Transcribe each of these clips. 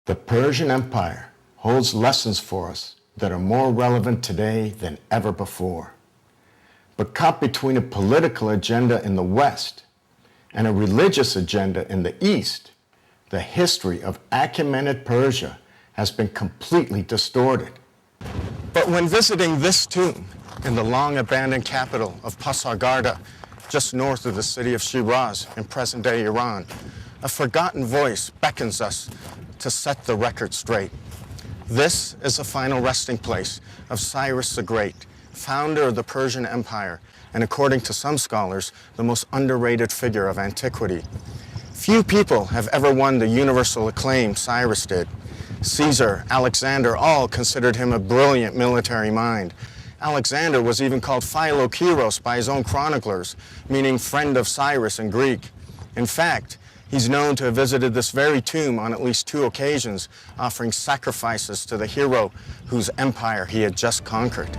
The Persian Empire holds lessons for us that are more relevant today than ever before. But caught between a political agenda in the West and a religious agenda in the East, the history of Achaemenid Persia has been completely distorted. But when visiting this tomb in the long-abandoned capital of Pasargada, just north of the city of Shiraz in present-day Iran, a forgotten voice beckons us to set the record straight. This is the final resting place of Cyrus the Great, founder of the Persian Empire, and according to some scholars, the most underrated figure of antiquity. Few people have ever won the universal acclaim Cyrus did. Caesar, Alexander, all considered him a brilliant military mind. Alexander was even called Philokyros by his own chroniclers, meaning friend of Cyrus in Greek. In fact, he's known to have visited this very tomb on at least 2 occasions, offering sacrifices to the hero whose empire he had just conquered.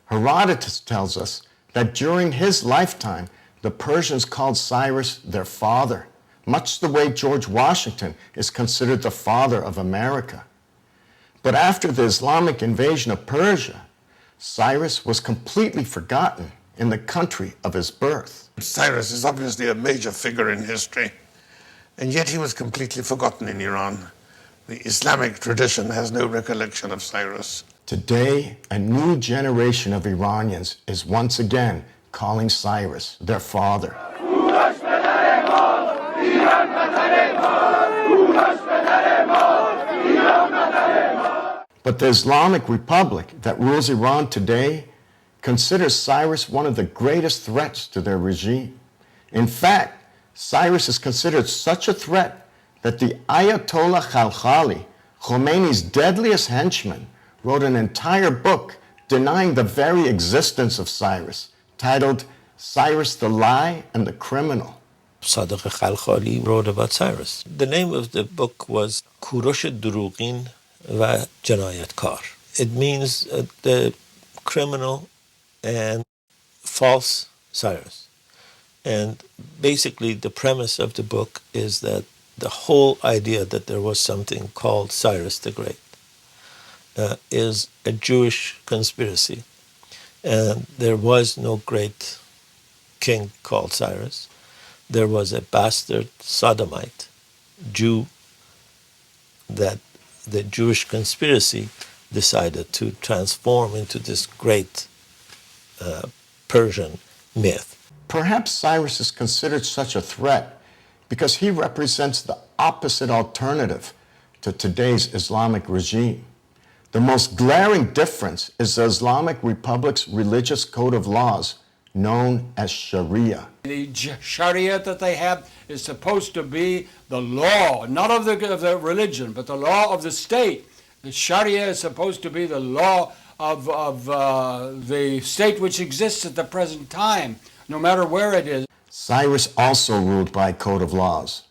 Herodotus tells us that during his lifetime, the Persians called Cyrus their father, much the way George Washington is considered the father of America. But after the Islamic invasion of Persia, Cyrus was completely forgotten in the country of his birth. Cyrus is obviously a major figure in history, and yet he was completely forgotten in Iran. The Islamic tradition has no recollection of Cyrus. Today, a new generation of Iranians is once again calling Cyrus their father. But the Islamic Republic that rules Iran today considers Cyrus one of the greatest threats to their regime. In fact, Cyrus is considered such a threat that the Ayatollah Khalkhali, Khomeini's deadliest henchman, wrote an entire book denying the very existence of Cyrus, titled Cyrus the Lie and the Criminal. Sadiq Khalkhali wrote about Cyrus. The name of the book was Kurosh Durugin va Janayatkar. It means the criminal and false Cyrus. And basically the premise of the book is that the whole idea that there was something called Cyrus the Great is a Jewish conspiracy. And there was no great king called Cyrus. There was a bastard sodomite Jew that the Jewish conspiracy decided to transform into this great Persian myth. Perhaps Cyrus is considered such a threat because he represents the opposite alternative to today's Islamic regime. The most glaring difference is the Islamic Republic's religious code of laws, known as Sharia. The Sharia that they have is supposed to be the law, not of the religion, but the law of the state. The Sharia is supposed to be the law of the state which exists at the present time, no matter where it is. Cyrus also ruled by a code of laws,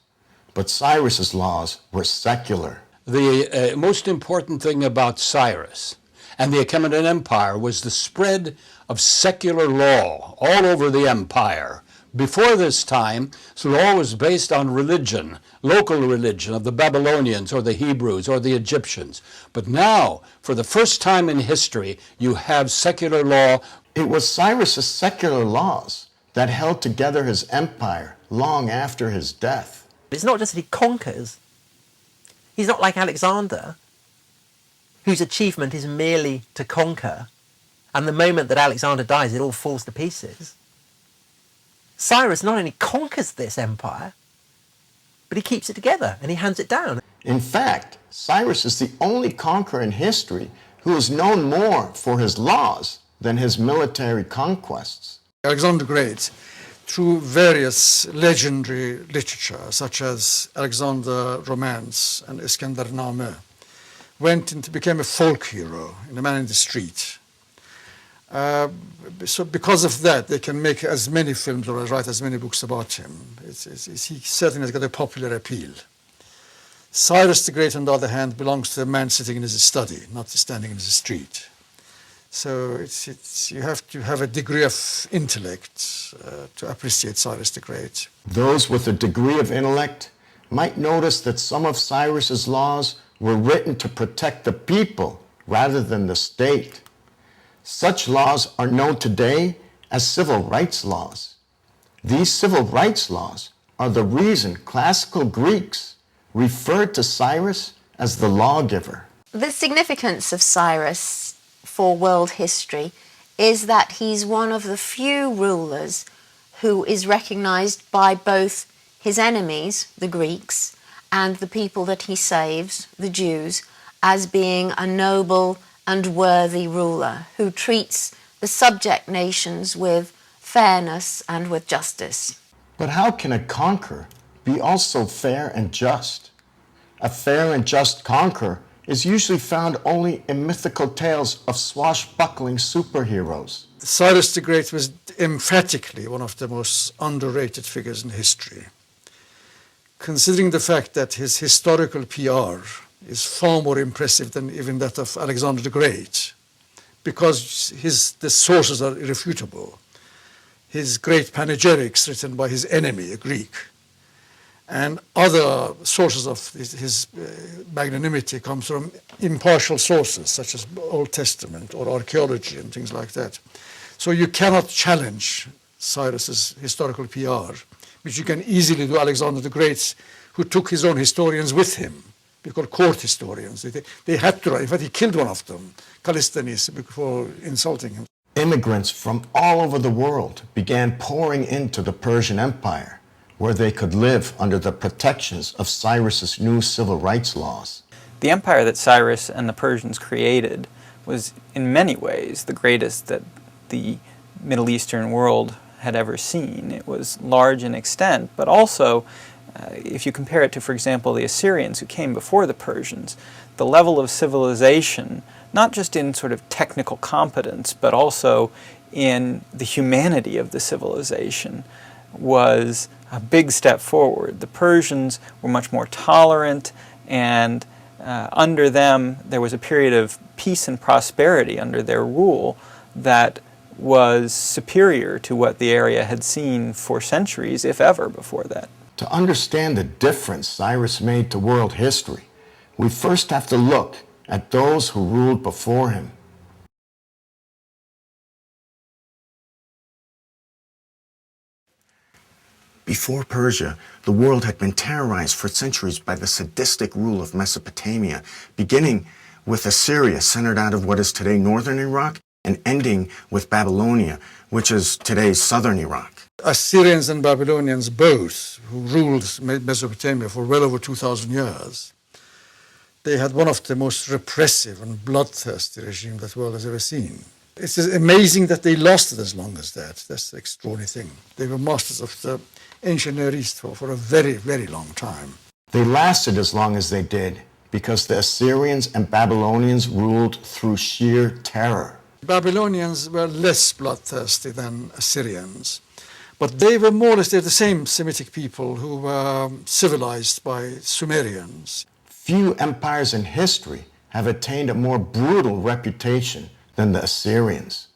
but Cyrus's laws were secular. The most important thing about Cyrus and the Achaemenid Empire was the spread of secular law all over the empire. Before this time, the law was based on religion, local religion of the Babylonians or the Hebrews or the Egyptians. But now, for the first time in history, you have secular law. It was Cyrus's secular laws that held together his empire long after his death. It's not just that he conquers. He's not like Alexander, whose achievement is merely to conquer and the moment that Alexander dies, it all falls to pieces. Cyrus not only conquers this empire, but he keeps it together and he hands it down. In fact, Cyrus is the only conqueror in history who is known more for his laws than his military conquests. Alexander the Great, through various legendary literature, such as Alexander Romance and Iskandername, became a folk hero and a man in the street. So because of that, they can make as many films or write as many books about him. He certainly has got a popular appeal. Cyrus the Great, on the other hand, belongs to a man sitting in his study, not standing in the street. So you have to have a degree of intellect to appreciate Cyrus the Great. Those with a degree of intellect might notice that some of Cyrus's laws were written to protect the people rather than the state. Such laws are known today as civil rights laws. These civil rights laws are the reason classical Greeks referred to Cyrus as the lawgiver. The significance of Cyrus for world history is that he's one of the few rulers who is recognized by both his enemies, the Greeks, and the people that he saves, the Jews, as being a noble and worthy ruler who treats the subject nations with fairness and with justice. But how can a conqueror be also fair and just? A fair and just conqueror is usually found only in mythical tales of swashbuckling superheroes. Cyrus the Great was emphatically one of the most underrated figures in history. Considering the fact that his historical PR is far more impressive than even that of Alexander the Great, because the sources are irrefutable. His great panegyrics written by his enemy, a Greek, and other sources of his magnanimity comes from impartial sources, such as Old Testament or archaeology and things like that. So you cannot challenge Cyrus's historical PR, which you can easily do Alexander the Great, who took his own historians with him. They're called court historians. They had to write. In fact, he killed one of them, Callisthenes, before insulting him. Immigrants from all over the world began pouring into the Persian Empire, where they could live under the protections of Cyrus's new civil rights laws. The empire that Cyrus and the Persians created was in many ways the greatest that the Middle Eastern world had ever seen. It was large in extent, but also, if you compare it to, for example, the Assyrians who came before the Persians, the level of civilization, not just in sort of technical competence, but also in the humanity of the civilization, was a big step forward. The Persians were much more tolerant, and under them there was a period of peace and prosperity under their rule that was superior to what the area had seen for centuries, if ever, before that. To understand the difference Cyrus made to world history, we first have to look at those who ruled before him. Before Persia, the world had been terrorized for centuries by the sadistic rule of Mesopotamia, beginning with Assyria, centered out of what is today northern Iraq, and ending with Babylonia, which is today's southern Iraq. Assyrians and Babylonians both, who ruled Mesopotamia for well over 2,000 years, they had one of the most repressive and bloodthirsty regimes that the world has ever seen. It's amazing that they lasted as long as that. That's the extraordinary thing. They were masters of the ancient Near East for a very, very long time. They lasted as long as they did because the Assyrians and Babylonians ruled through sheer terror. Babylonians were less bloodthirsty than Assyrians, but they were more or less the same Semitic people who were civilized by Sumerians. Few empires in history have attained a more brutal reputation than the Assyrians.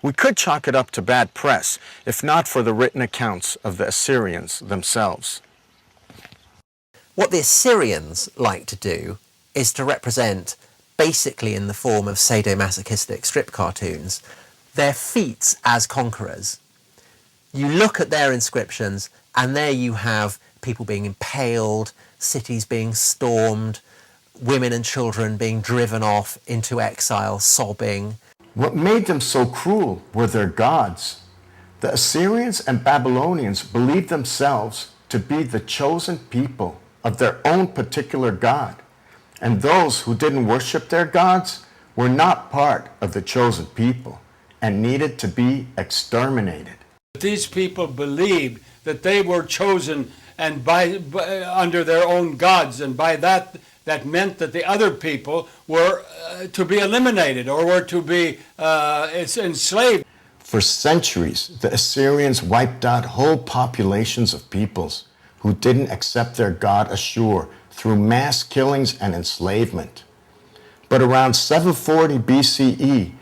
We could chalk it up to bad press, if not for the written accounts of the Assyrians themselves. What the Assyrians like to do is to represent, basically in the form of sadomasochistic strip cartoons, their feats as conquerors. You look at their inscriptions, and there you have people being impaled, cities being stormed, women and children being driven off into exile, sobbing. What made them so cruel were their gods. The Assyrians and Babylonians believed themselves to be the chosen people of their own particular god, and those who didn't worship their gods were not part of the chosen people and needed to be exterminated. These people believed that they were chosen and by under their own gods, and by that meant that the other people were to be eliminated or were to be enslaved. For centuries, the Assyrians wiped out whole populations of peoples who didn't accept their god Ashur through mass killings and enslavement. But around 740 BCE,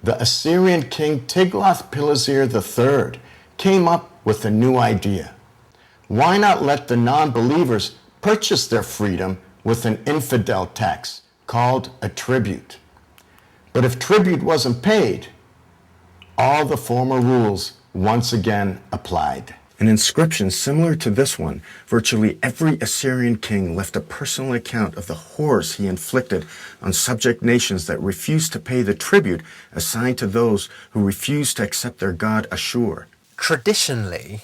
the Assyrian king Tiglath-Pileser III came up with a new idea. Why not let the non-believers purchase their freedom with an infidel tax called a tribute? But if tribute wasn't paid, all the former rules once again applied. An inscription similar to this one, virtually every Assyrian king left a personal account of the horrors he inflicted on subject nations that refused to pay the tribute assigned to those who refused to accept their god Ashur. Traditionally,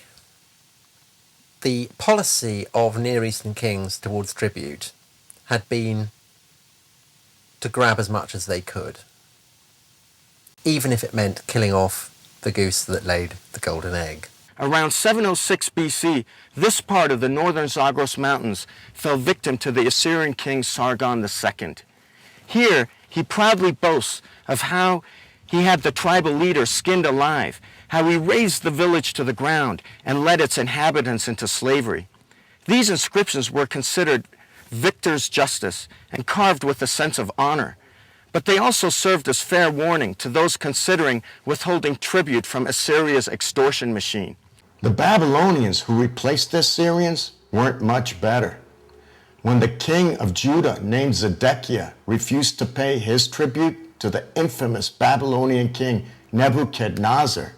the policy of Near Eastern kings towards tribute had been to grab as much as they could, even if it meant killing off the goose that laid the golden egg. Around 706 BC, this part of the northern Zagros Mountains fell victim to the Assyrian king Sargon II. Here, he proudly boasts of how he had the tribal leader skinned alive, how he razed the village to the ground and led its inhabitants into slavery. These inscriptions were considered victor's justice and carved with a sense of honor, but they also served as fair warning to those considering withholding tribute from Assyria's extortion machine. The Babylonians who replaced the Assyrians weren't much better. When the king of Judah named Zedekiah refused to pay his tribute to the infamous Babylonian king Nebuchadnezzar,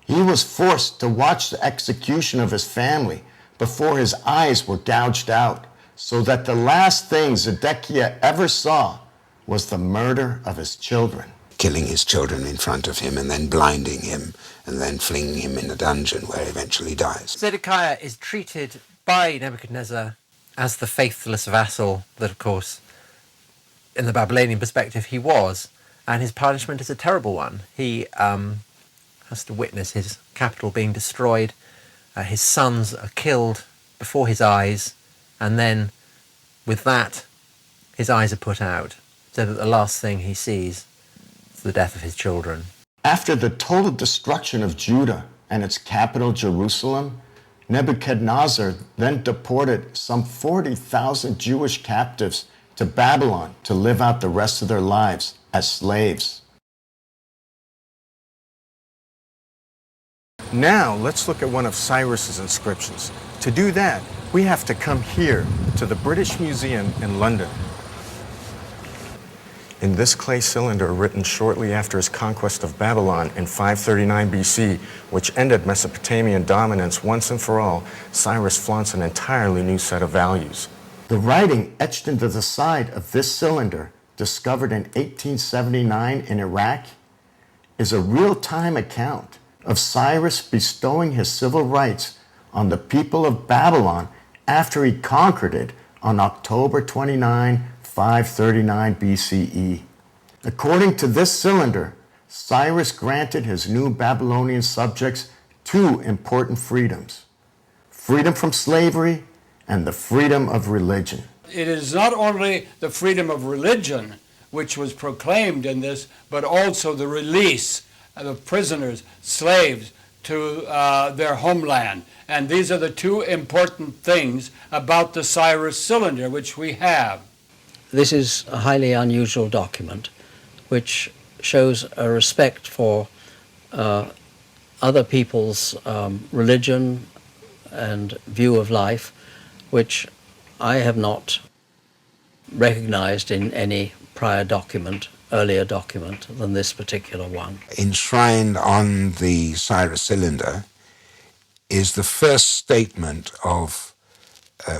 he was forced to watch the execution of his family before his eyes were gouged out, so that the last thing Zedekiah ever saw was the murder of his children. Killing his children in front of him and then blinding him and then flinging him in a dungeon where he eventually dies. Zedekiah is treated by Nebuchadnezzar as the faithless vassal that, of course, in the Babylonian perspective, he was, and his punishment is a terrible one. He has to witness his capital being destroyed, his sons are killed before his eyes, and then, with that, his eyes are put out, so that the last thing he sees is the death of his children. After the total destruction of Judah and its capital Jerusalem, Nebuchadnezzar then deported some 40,000 Jewish captives to Babylon to live out the rest of their lives as slaves. Now let's look at one of Cyrus's inscriptions. To do that, we have to come here to the British Museum in London. In this clay cylinder written shortly after his conquest of Babylon in 539 BC, which ended Mesopotamian dominance once and for all, Cyrus flaunts an entirely new set of values. The writing etched into the side of this cylinder, discovered in 1879 in Iraq, is a real-time account of Cyrus bestowing his civil rights on the people of Babylon after he conquered it on October 29, 539 BCE. According to this cylinder, Cyrus granted his new Babylonian subjects two important freedoms: freedom from slavery and the freedom of religion. It is not only the freedom of religion which was proclaimed in this, but also the release of prisoners, slaves, to their homeland. And these are the two important things about the Cyrus cylinder which we have. This is a highly unusual document which shows a respect for other people's religion and view of life, which I have not recognized in any prior document, earlier document than this particular one. Enshrined on the Cyrus cylinder is the first statement of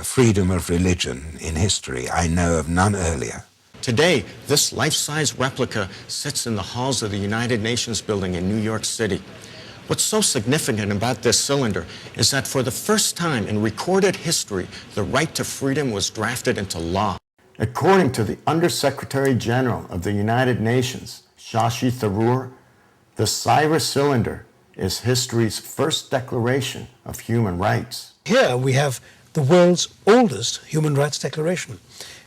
freedom of religion in history. I know of none earlier. Today, this life-size replica sits in the halls of the United Nations building in New York City. What's so significant about this cylinder is that for the first time in recorded history, the right to freedom was drafted into law. According to the Undersecretary General of the United Nations, Shashi Tharoor, the Cyrus cylinder is history's first declaration of human rights. Here we have the world's oldest human rights declaration,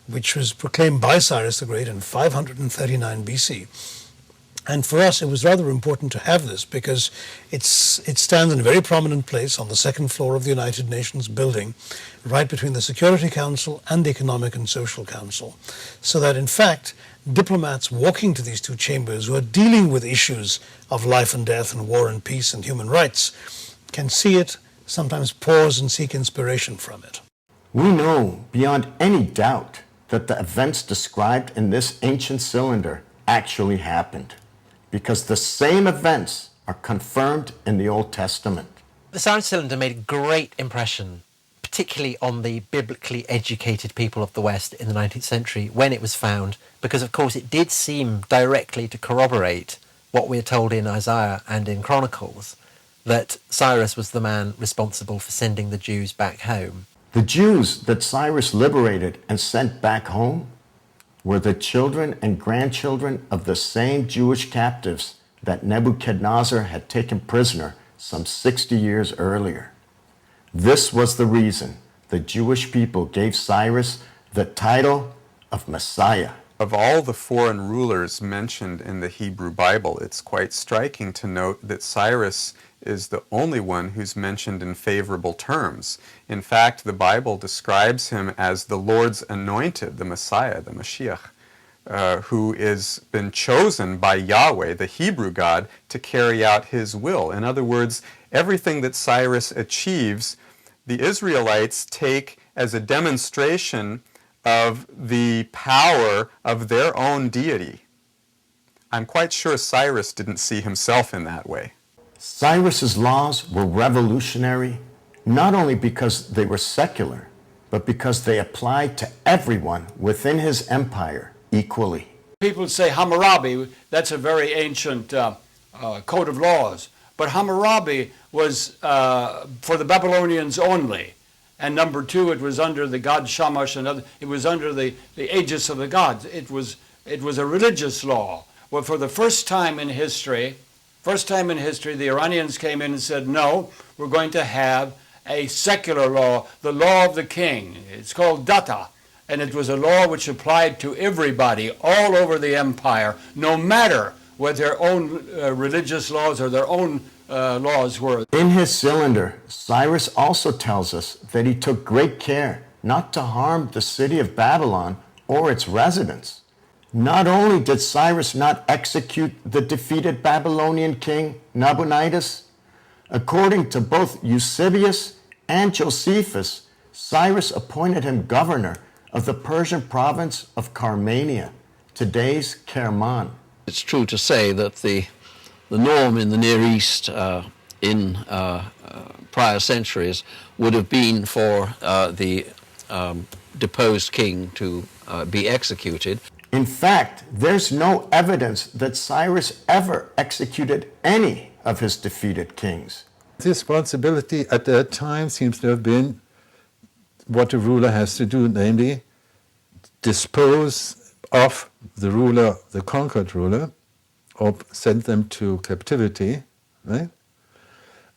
which was proclaimed by Cyrus the Great in 539 BC. And for us, it was rather important to have this because it stands in a very prominent place on the second floor of the United Nations building, right between the Security Council and the Economic and Social Council. So that, in fact, diplomats walking to these two chambers who are dealing with issues of life and death and war and peace and human rights can see it, sometimes pause and seek inspiration from it. We know beyond any doubt that the events described in this ancient cylinder actually happened, because the same events are confirmed in the Old Testament. The Cyrus cylinder made a great impression, particularly on the biblically educated people of the West in the 19th century when it was found, because of course it did seem directly to corroborate what we're told in Isaiah and in Chronicles, that Cyrus was the man responsible for sending the Jews back home. The Jews that Cyrus liberated and sent back home were the children and grandchildren of the same Jewish captives that Nebuchadnezzar had taken prisoner some 60 years earlier. This was the reason the Jewish people gave Cyrus the title of Messiah. Of all the foreign rulers mentioned in the Hebrew Bible, it's quite striking to note that Cyrus is the only one who's mentioned in favorable terms. In fact, the Bible describes him as the Lord's anointed, the Messiah, the Mashiach, who has been chosen by Yahweh, the Hebrew God, to carry out his will. In other words, everything that Cyrus achieves, the Israelites take as a demonstration of the power of their own deity. I'm quite sure Cyrus didn't see himself in that way. Cyrus's laws were revolutionary, not only because they were secular, but because they applied to everyone within his empire equally. People say Hammurabi, that's a very ancient code of laws. But Hammurabi was for the Babylonians only. And number two, it was under the god Shamash, and other, it was under the aegis of the gods. It was a religious law. Well, for the first time in history, the Iranians came in and said, no, we're going to have a secular law, the law of the king. It's called Datta. And it was a law which applied to everybody all over the empire, no matter what their own religious laws or their own laws were. In his cylinder, Cyrus also tells us that he took great care not to harm the city of Babylon or its residents. Not only did Cyrus not execute the defeated Babylonian king Nabonidus, according to both Eusebius and Josephus, Cyrus appointed him governor of the Persian province of Carmania, today's Kerman. It's true to say that the norm in the Near East in prior centuries would have been for the deposed king to be executed. In fact, there's no evidence that Cyrus ever executed any of his defeated kings. The responsibility at that time seems to have been what a ruler has to do, namely dispose of the ruler, the conquered ruler, or send them to captivity, right?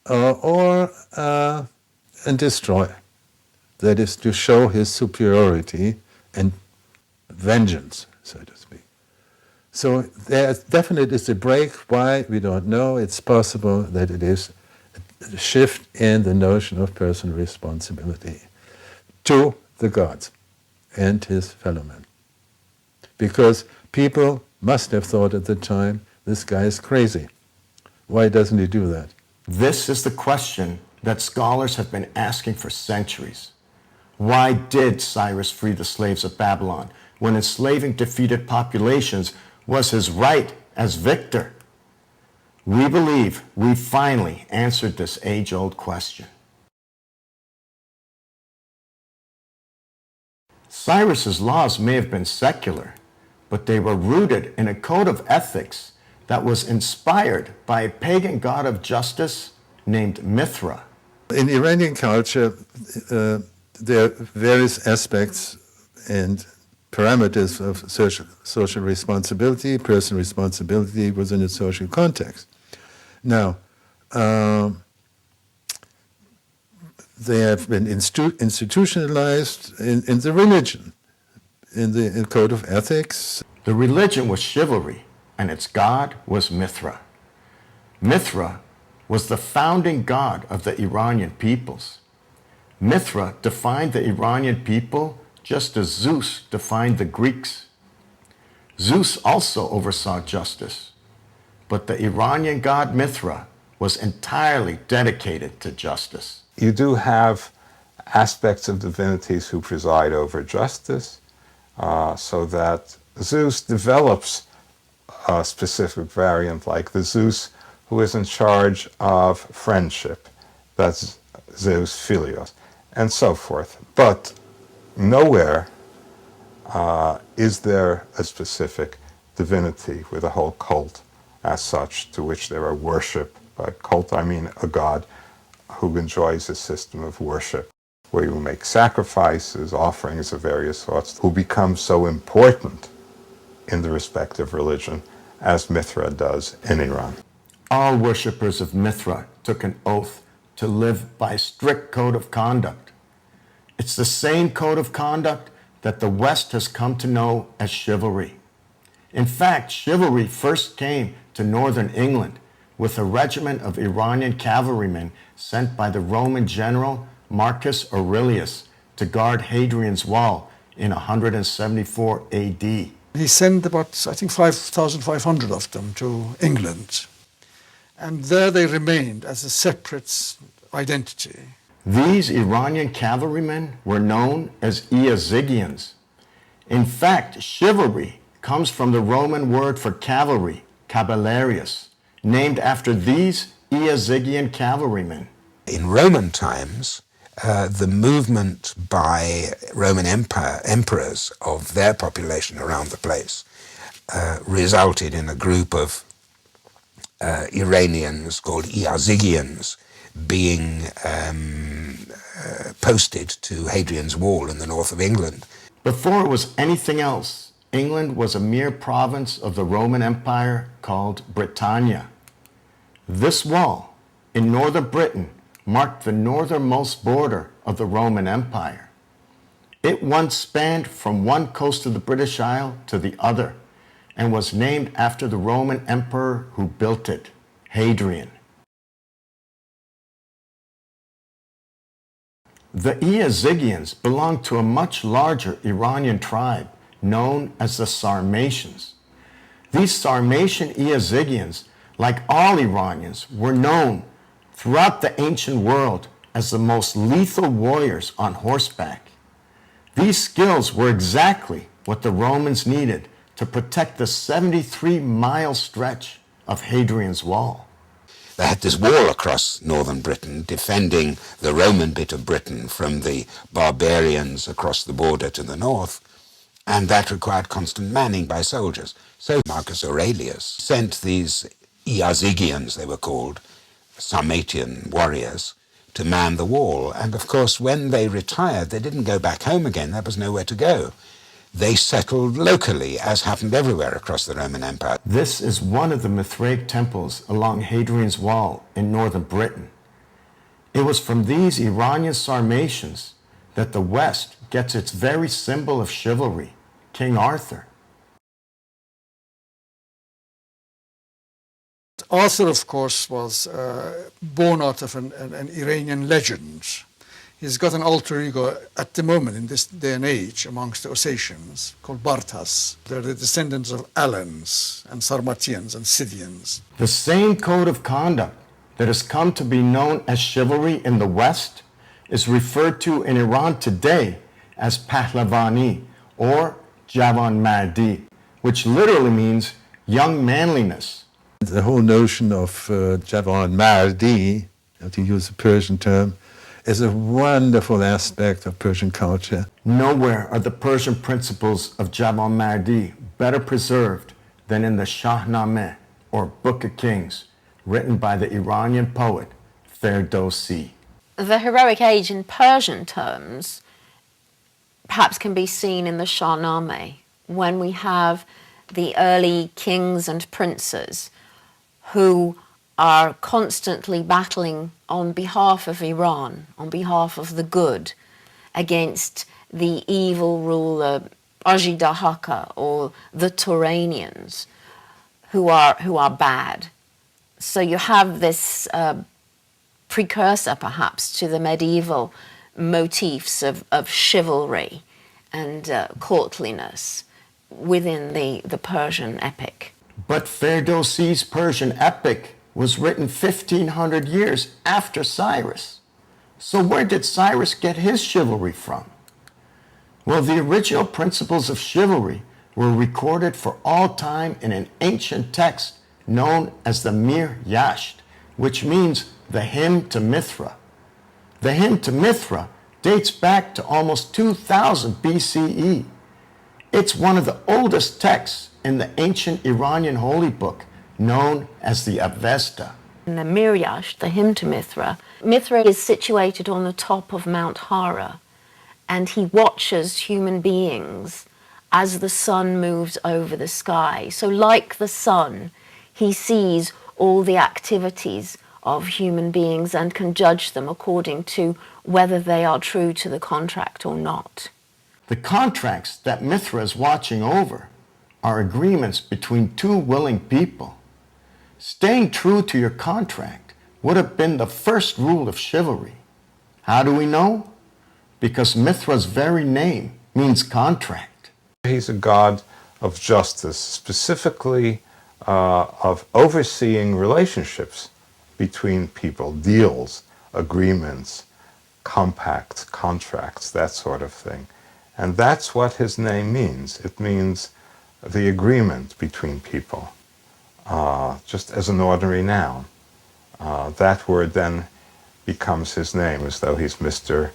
And destroy. That is to show his superiority and vengeance, so to speak. So there definitely is a break. Why? We don't know. It's possible that it is a shift in the notion of personal responsibility to the gods and his fellow men. Because people must have thought at the time, this guy is crazy. Why doesn't he do that? This is the question that scholars have been asking for centuries. Why did Cyrus free the slaves of Babylon when enslaving defeated populations was his right as victor? We believe we finally answered this age-old question. Cyrus's laws may have been secular, but they were rooted in a code of ethics that was inspired by a pagan god of justice named Mithra. In Iranian culture, there are various aspects and parameters of social responsibility, personal responsibility within a social context. Now, they have been institutionalized in the religion, in the code of ethics. The religion was chivalry, and its god was Mithra. Mithra was the founding god of the Iranian peoples. Mithra defined the Iranian people just as Zeus defined the Greeks. Zeus also oversaw justice, but the Iranian god Mithra was entirely dedicated to justice. You do have aspects of divinities who preside over justice, so that Zeus develops a specific variant, like the Zeus who is in charge of friendship. That's Zeus Philios, and so forth. But nowhere is there a specific divinity with a whole cult as such to which there are worship. By cult, I mean a god who enjoys a system of worship where you make sacrifices, offerings of various sorts, who become so important in the respective religion as Mithra does in Iran. All worshippers of Mithra took an oath to live by a strict code of conduct. It's the same code of conduct that the West has come to know as chivalry. In fact, chivalry first came to northern England with a regiment of Iranian cavalrymen sent by the Roman general Marcus Aurelius to guard Hadrian's Wall in 174 AD. He sent about, I think, 5,500 of them to England. And there they remained as a separate identity. These Iranian cavalrymen were known as Iazygians. In fact, chivalry comes from the Roman word for cavalry, caballerius, named after these Iazygian cavalrymen. In Roman times, the movement by Roman emperors of their population around the place resulted in a group of Iranians called Iazygians being posted to Hadrian's Wall in the north of England. Before it was anything else, England was a mere province of the Roman Empire called Britannia. This wall in northern Britain marked the northernmost border of the Roman Empire. It once spanned from one coast of the British Isle to the other and was named after the Roman emperor who built it, Hadrian. The Iazygians belonged to a much larger Iranian tribe known as the Sarmatians. These Sarmatian Iazygians, like all Iranians, were known throughout the ancient world as the most lethal warriors on horseback. These skills were exactly what the Romans needed to protect the 73-mile stretch of Hadrian's Wall. They had this wall across northern Britain defending the Roman bit of Britain from the barbarians across the border to the north, and that required constant manning by soldiers. So Marcus Aurelius sent these Iazygians, they were called, Sarmatian warriors, to man the wall. And of course, when they retired, they didn't go back home again. There was nowhere to go. They settled locally, as happened everywhere across the Roman Empire. This is one of the Mithraic temples along Hadrian's Wall in northern Britain. It was from these Iranian Sarmatians that the West gets its very symbol of chivalry, King Arthur. Arthur, of course, was born out of an Iranian legend. He's got an alter ego at the moment in this day and age amongst the Ossetians called Bartas. They're the descendants of Alans and Sarmatians and Scythians. The same code of conduct that has come to be known as chivalry in the West is referred to in Iran today as Pahlavani or Javan Mardi, which literally means young manliness. The whole notion of Javan Mardi, to use a Persian term, is a wonderful aspect of Persian culture. Nowhere are the Persian principles of Javan Mardi better preserved than in the Shahnameh, or Book of Kings, written by the Iranian poet Ferdowsi. The heroic age in Persian terms perhaps can be seen in the Shahnameh, when we have the early kings and princes who are constantly battling on behalf of Iran, on behalf of the good, against the evil ruler Ajidahaka, or the Turanians, who are bad. So you have this precursor, perhaps, to the medieval motifs of chivalry and courtliness within the Persian epic. But Ferdowsi's Persian epic was written 1,500 years after Cyrus. So where did Cyrus get his chivalry from? Well, the original principles of chivalry were recorded for all time in an ancient text known as the Mir Yasht, which means the hymn to Mithra. The hymn to Mithra dates back to almost 2000 BCE. It's one of the oldest texts in the ancient Iranian holy book known as the Avesta. In the Mir Yasht, the hymn to Mithra, Mithra is situated on the top of Mount Hara, and he watches human beings as the sun moves over the sky. So like the sun, he sees all the activities of human beings and can judge them according to whether they are true to the contract or not. The contracts that Mithra is watching over are agreements between two willing people. Staying true to your contract would have been the first rule of chivalry. How do we know? Because Mithra's very name means contract. He's a god of justice, specifically of overseeing relationships between people, deals, agreements, compacts, contracts, that sort of thing. And that's what his name means. It means the agreement between people, just as an ordinary noun. That word then becomes his name, as though he's Mr.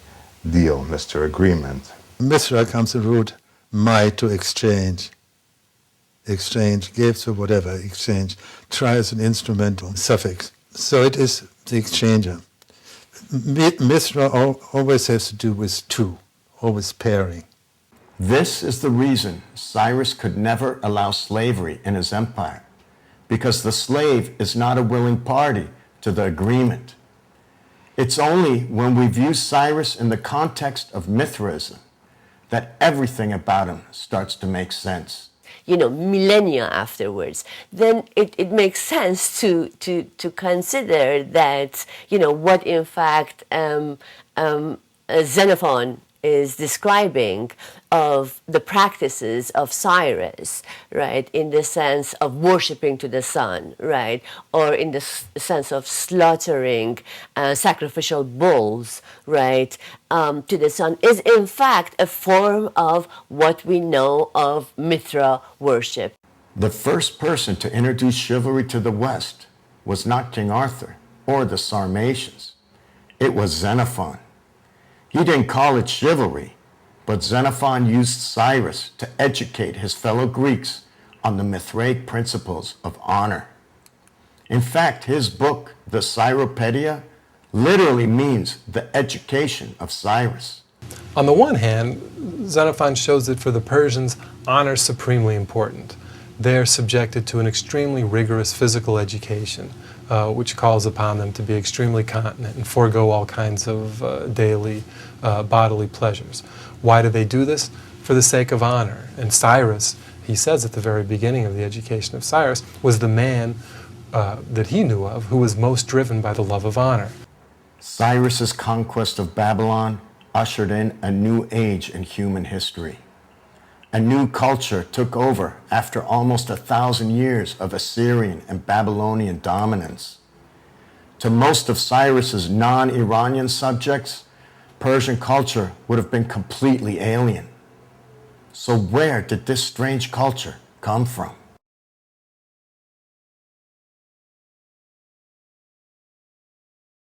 Deal, Mr. Agreement. Mithra comes the root mai, to exchange. Exchange, give to whatever, exchange. Try as an instrumental suffix. So it is the exchanger. Mithra always has to do with two, always pairing. This is the reason Cyrus could never allow slavery in his empire, because the slave is not a willing party to the agreement. It's only when we view Cyrus in the context of Mithraism that everything about him starts to make sense. Millennia afterwards, then it makes sense to consider that, what in fact Xenophon is describing of the practices of Cyrus, right, in the sense of worshipping to the sun, right, or in the sense of slaughtering sacrificial bulls, right, to the sun, is in fact a form of what we know of Mithra worship. The first person to introduce chivalry to the West was not King Arthur or the Sarmatians. It was Xenophon. He didn't call it chivalry, but Xenophon used Cyrus to educate his fellow Greeks on the Mithraic principles of honor. In fact, his book, the Cyropedia, literally means the education of Cyrus. On the one hand, Xenophon shows that for the Persians, honor is supremely important. They're subjected to an extremely rigorous physical education, which calls upon them to be extremely continent and forego all kinds of daily bodily pleasures. Why do they do this? For the sake of honor. And Cyrus, he says at the very beginning of the education of Cyrus, was the man that he knew of who was most driven by the love of honor. Cyrus's conquest of Babylon ushered in a new age in human history. A new culture took over after almost 1,000 years of Assyrian and Babylonian dominance. To most of Cyrus's non-Iranian subjects, Persian culture would have been completely alien. So where did this strange culture come from?